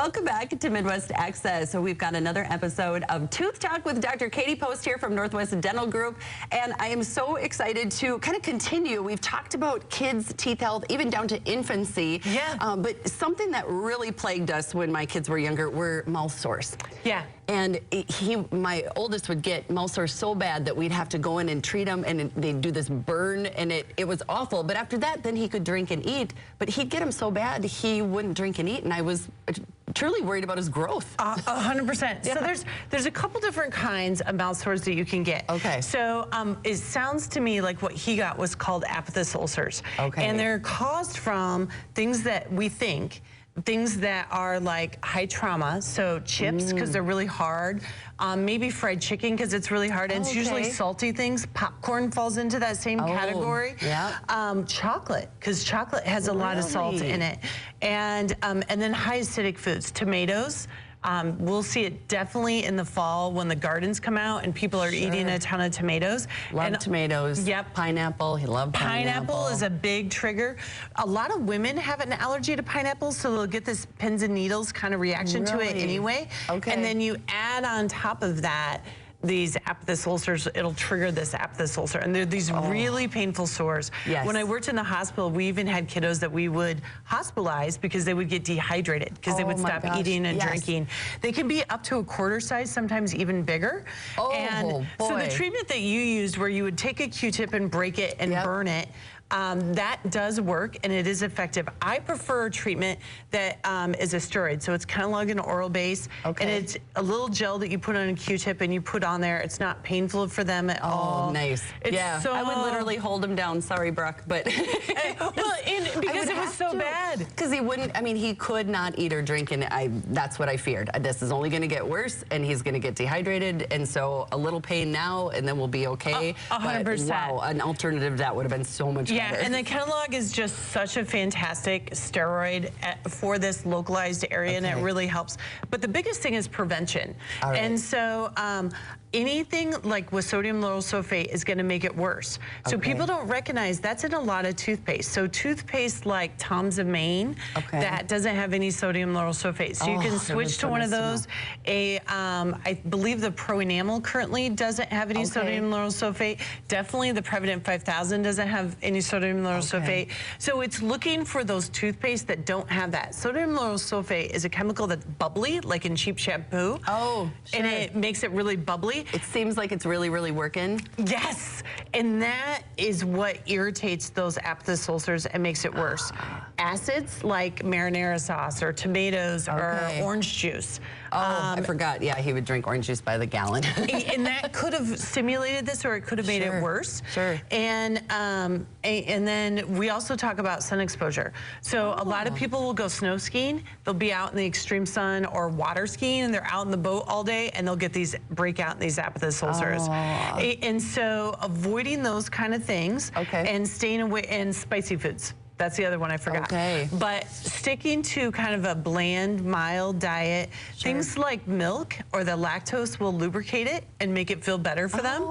Welcome back to Midwest Access. So we've got another episode of Tooth Talk with Dr. Katie Post here from Northwest Dental Group. And I am so excited to kind of continue. We've talked about kids' teeth health, even down to infancy. Yeah. But something that really plagued us when my kids were younger were mouth sores. Yeah. And my oldest would get mouth sores so bad that we'd have to go in and treat him, and they'd do this burn, and it was awful. But after that, then he could drink and eat. But he'd get them so bad, he wouldn't drink and eat, and I was truly worried about his growth. 100%. Yeah. So there's a couple different kinds of mouth sores that you can get. Okay. So it sounds to me like what he got was called aphthous ulcers. Okay. And they're caused from things that we think, things that are like high trauma, so chips because they're really hard, maybe fried chicken because it's really hard, and it's usually salty things. Popcorn falls into that same category. Yeah. Chocolate, because chocolate has a lot of salt in it, and then high acidic foods, tomatoes. We'll see it definitely in the fall when the gardens come out and people are eating a ton of tomatoes. Love tomatoes. Yep. Pineapple. He loved pineapple. Pineapple is a big trigger. A lot of women have an allergy to pineapple, so they'll get this pins and needles kind of reaction to it anyway. Okay. And then you add on top of that these aphthous ulcers, it'll trigger this aphthous ulcer. And they're these really painful sores. Yes. When I worked in the hospital, we even had kiddos that we would hospitalize because they would get dehydrated because they would stop eating and drinking. They can be up to a quarter size, sometimes even bigger. And so the treatment that you used where you would take a Q-tip and break it and burn it, that does work and it is effective. I prefer a treatment that is a steroid, so it's kind of like an oral base, and it's a little gel that you put on a Q-tip and you put on there. It's not painful for them at all. Oh, nice. It's so, I would literally hold him down. Sorry, Brooke, but well, because it was so bad. Because he wouldn't. I mean, he could not eat or drink, and that's what I feared. This is only going to get worse, and he's going to get dehydrated, and so a little pain now, and then we'll be okay. 100%. But, wow, an alternative that would have been so much better. Yeah, and the Kenalog is just such a fantastic steroid for this localized area, and it really helps. But the biggest thing is prevention. And so anything like with sodium lauryl sulfate is going to make it worse. So people don't recognize that's in a lot of toothpaste. So toothpaste like Tom's of Maine, that doesn't have any sodium lauryl sulfate. So you can switch to one of those. I believe the Pro Enamel currently doesn't have any sodium lauryl sulfate. Definitely the Prevident 5000 doesn't have any sodium lauryl sulfate. So it's looking for those toothpaste that don't have that. Sodium lauryl sulfate is a chemical that's bubbly, like in cheap shampoo. And it makes it really bubbly. It seems like it's really, really working. Yes, and that is what irritates those aphthous ulcers and makes it worse. Acids like marinara sauce or tomatoes or orange juice. I forgot. Yeah, he would drink orange juice by the gallon. And that could have stimulated this, or it could have made it worse. And then we also talk about sun exposure. So a lot of people will go snow skiing. They'll be out in the extreme sun or water skiing, and they're out in the boat all day, and they'll get these breakout these aphthous ulcers. And so avoiding those kind of things and staying away, and spicy foods. That's the other one I forgot. But sticking to kind of a bland, mild diet, things like milk or the lactose will lubricate it and make it feel better for them.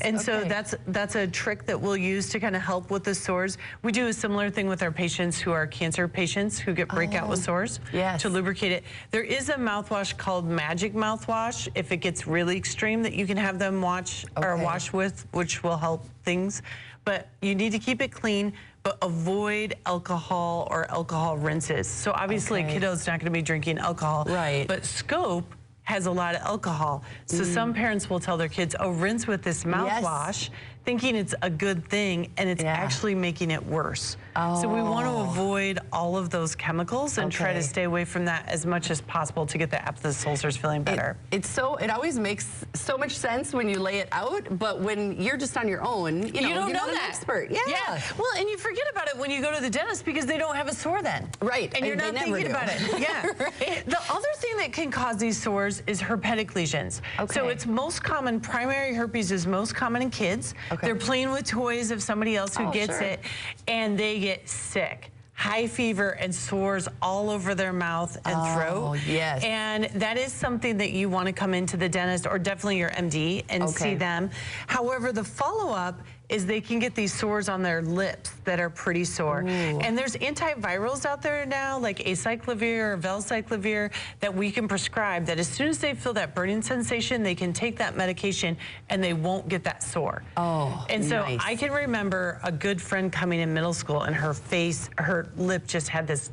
And so that's a trick that we'll use to kind of help with the sores. We do a similar thing with our patients who are cancer patients who get breakout with sores to lubricate it. There is a mouthwash called Magic Mouthwash, if it gets really extreme, that you can have them wash with, which will help things. But you need to keep it clean, but avoid alcohol or alcohol rinses. So obviously kiddo's not gonna be drinking alcohol, but Scope has a lot of alcohol. So some parents will tell their kids, oh, rinse with this mouthwash, thinking it's a good thing, and it's actually making it worse. So we want to avoid all of those chemicals and try to stay away from that as much as possible to get the aphthous ulcers feeling better. It always makes so much sense when you lay it out, but when you're just on your own, you don't know that. Expert. Well, and you forget about it when you go to the dentist because they don't have a sore then. And you're not thinking about it. The other thing that can cause these sores is herpetic lesions. So it's most common, primary herpes is most common in kids. They're playing with toys of somebody else who gets it, and they get sick. high fever and sores all over their mouth and throat. Yes. And that is something that you want to come into the dentist or definitely your MD and see them. However, the follow-up is they can get these sores on their lips that are pretty sore. Ooh. And there's antivirals out there now, like acyclovir or valcyclovir, that we can prescribe that as soon as they feel that burning sensation, they can take that medication and they won't get that sore. Oh, and so nice. I can remember a good friend coming in middle school and her lip just had this,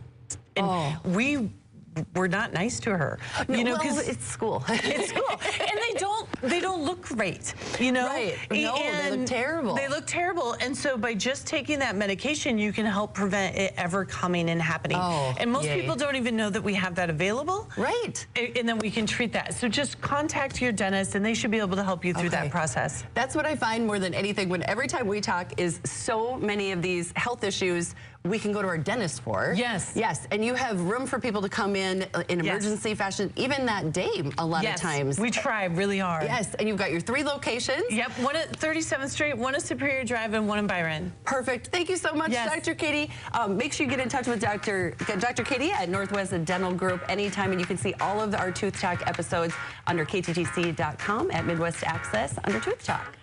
and we were not nice to her, you know, because it's school. It's school, and they don't look great, you know. Right? No, they look terrible. They look terrible, and so by just taking that medication, you can help prevent it ever coming and happening. Oh, and most people don't even know that we have that available. Right. And then we can treat that. So just contact your dentist, and they should be able to help you through that process. That's what I find more than anything. When every time we talk is so many of these health issues we can go to our dentist for. Yes. Yes, and you have room for people to come in emergency fashion, even that day a lot of times. We try really hard. Yes, and you've got your 3 locations. Yep, one at 37th Street, one at Superior Drive, and one in Byron. Perfect. Thank you so much, Dr. Katie. Make sure you get in touch with Dr. Katie at Northwest Dental Group anytime, and you can see all of our Tooth Talk episodes under KTTC.com at Midwest Access under Tooth Talk.